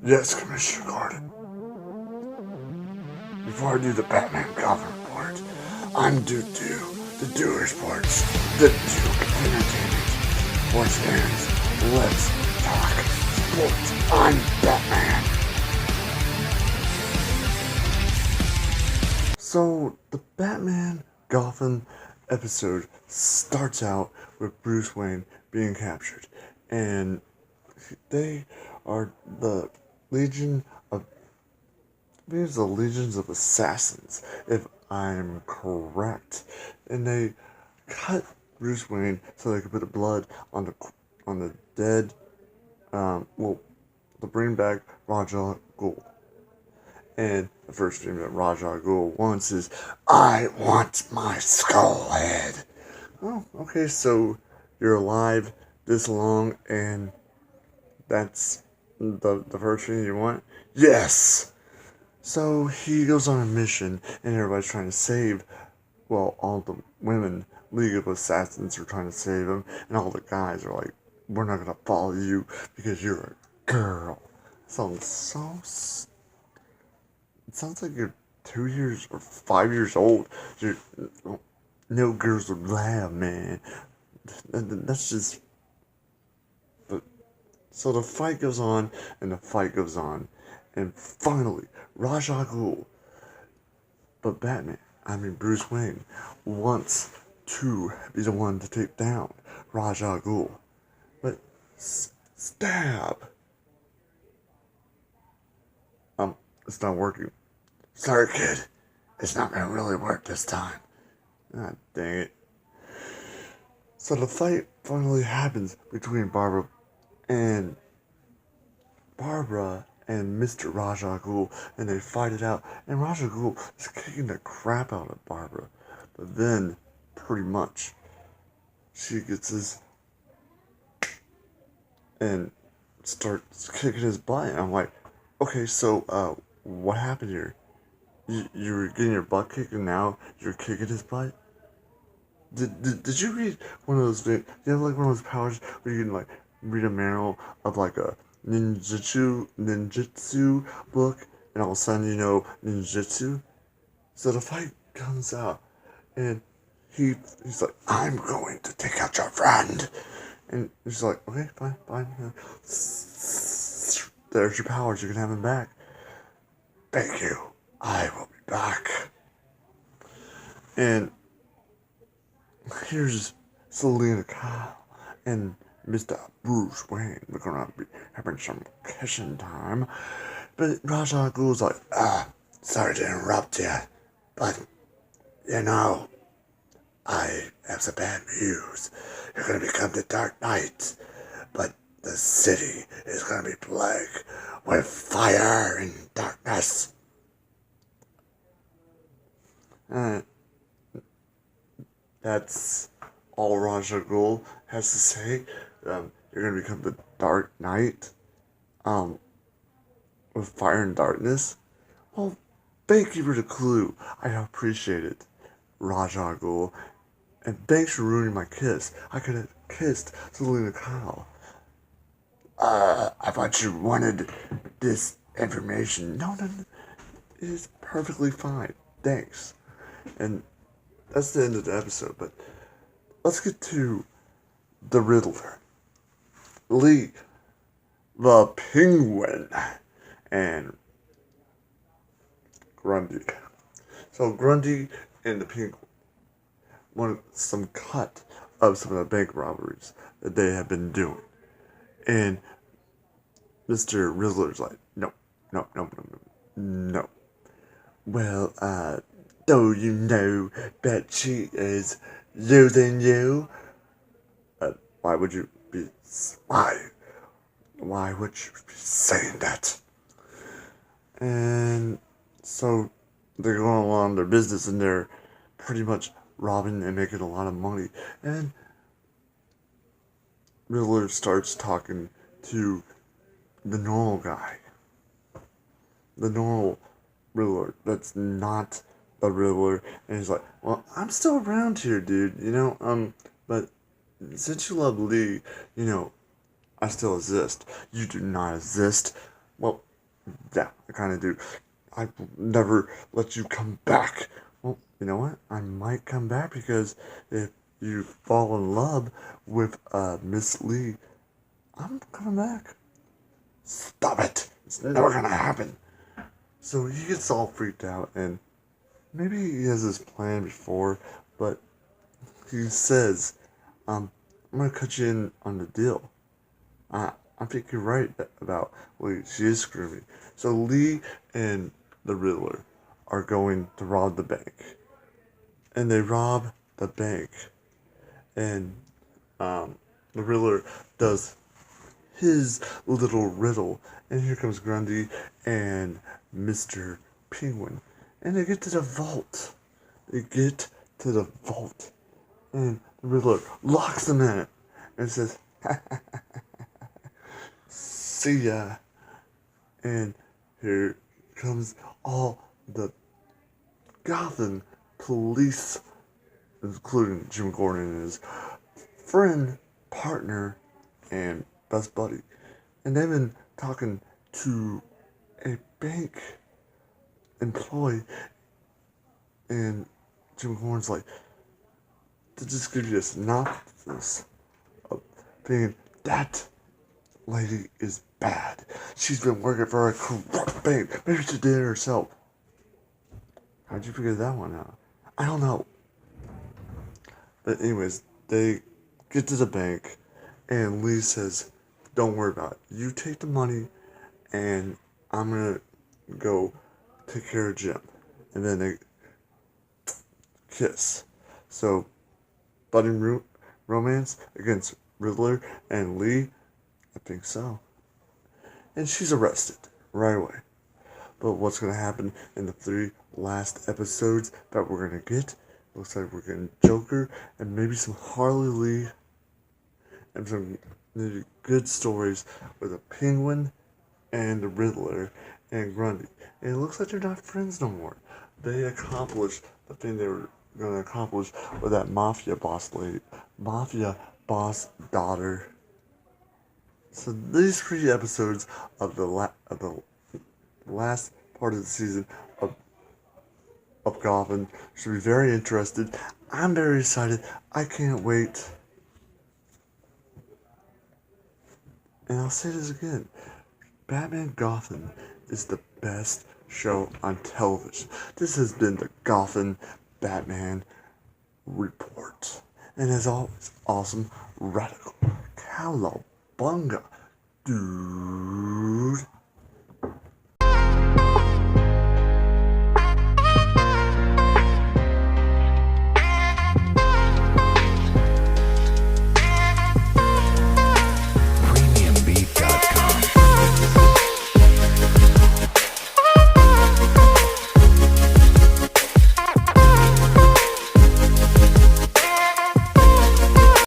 Yes, Commissioner Gordon. Before I do the Batman Gotham report, I'm due to the Doer Sports, the Duke Entertainment. Sports fans, let's talk sports. I'm Batman. So, the Batman Gotham episode starts out with Bruce Wayne being captured, and they are the Legion of These are legions of assassins, if I'm correct. And they cut Bruce Wayne so they could put the blood on the dead. To bring back Raja Ghul. And the first thing that Raja Ghul wants is, I want my skull head. Oh, okay, so you're alive this long, and that's the first thing you want? Yes! So he goes on a mission, and everybody's trying to save, all the women, League of Assassins are trying to save him, and all the guys are like, we're not gonna follow you because you're a girl. It sounds like you're 2 years or 5 years old. No girls would laugh, man. That's just. But so the fight goes on, and the fight goes on. And finally, Raja Ghul, but Bruce Wayne, wants to be the one to take down Raja Ghul. But stab! It's not working. Sorry, kid. It's not gonna really work this time. Ah, dang it. So the fight finally happens between and Barbara and Mr. Raja Ghul, and they fight it out, and Raja Ghul is kicking the crap out of Barbara. But then, pretty much, she gets his and starts kicking his butt. And I'm like, okay, so, what happened here? You were getting your butt kicked, and now you're kicking his butt? Did you read one of those things? You have like one of those powers where you can like read a manual of like a ninjutsu book, and all of a sudden you know ninjutsu. So the fight comes out, and he's like, I'm going to take out your friend, and he's like, okay, fine. There's your powers. You can have him back. Thank you. I will be back. And here's Selena Kyle and Mr. Bruce Wayne. We're gonna be having some kissing time. But Ra's al Ghul's like, sorry to interrupt you, but, I have some bad news. You're gonna become the Dark Knight, but the city is gonna be plagued with fire and darkness. That's all Ra's al Ghul has to say. You're gonna become the Dark Knight, with fire and darkness. Well, thank you for the clue. I appreciate it, Ra's al Ghul. And thanks for ruining my kiss. I could have kissed Selena Kyle. I thought you wanted this information. No. It is perfectly fine. Thanks. And that's the end of the episode, but let's get to the Riddler. Lee, the Penguin, and Grundy. So Grundy and the Penguin wanted some cut of some of the bank robberies that they have been doing. And Mr. Riddler's like, no. Well, do you know that she is using you? Why would you be saying that? And so they're going along their business, and they're pretty much robbing and making a lot of money. And Riddler starts talking to the normal guy. The normal Riddler that's not the Riddler. And he's like, well, I'm still around here, dude, but since you love Lee, I still exist. You do not exist. Well, Yeah, I kind of do. I will never let you come back. Well, you know what? I might come back because if you fall in love with Miss Lee, I'm coming back. Stop it! It's never gonna happen. So he gets all freaked out, and maybe he has this plan before, but he says, I'm gonna cut you in on the deal. I think you're right about Lee. She is screwy. So Lee and the Riddler are going to rob the bank, and they rob the bank, and the Riddler does his little riddle, and here comes Grundy and Mr. Penguin, and they get to the vault. They get to the vault, and the Riddler locks them in it, and says, "See ya." And here comes all the Gotham police, including Jim Gordon and his friend, partner, and best buddy. And they've been talking to a bank employee, and Jim Gordon's like, to just give you a synopsis of being that lady is bad. She's been working for a corrupt bank. Maybe she did it herself. How'd you figure that one out? I don't know. But anyways, they get to the bank, and Lee says, "Don't worry about it. You take the money, and I'm gonna go take care of Jim." And then they kiss. So, budding romance against Riddler and Lee? I think so. And she's arrested right away. But what's going to happen in the 3 last episodes that we're going to get? Looks like we're getting Joker and maybe some Harley Lee and some good stories with a Penguin and the Riddler and Grundy. And it looks like they're not friends no more. They accomplished the thing they were going to accomplish with that mafia boss daughter. So these 3 episodes of the last part of the season of Gotham should be very interested. I'm very excited. I can't wait. And I'll say this again. Batman Gotham is the best show on television. This has been the Gotham Batman Report. And as always, awesome, radical, cowabunga, dude.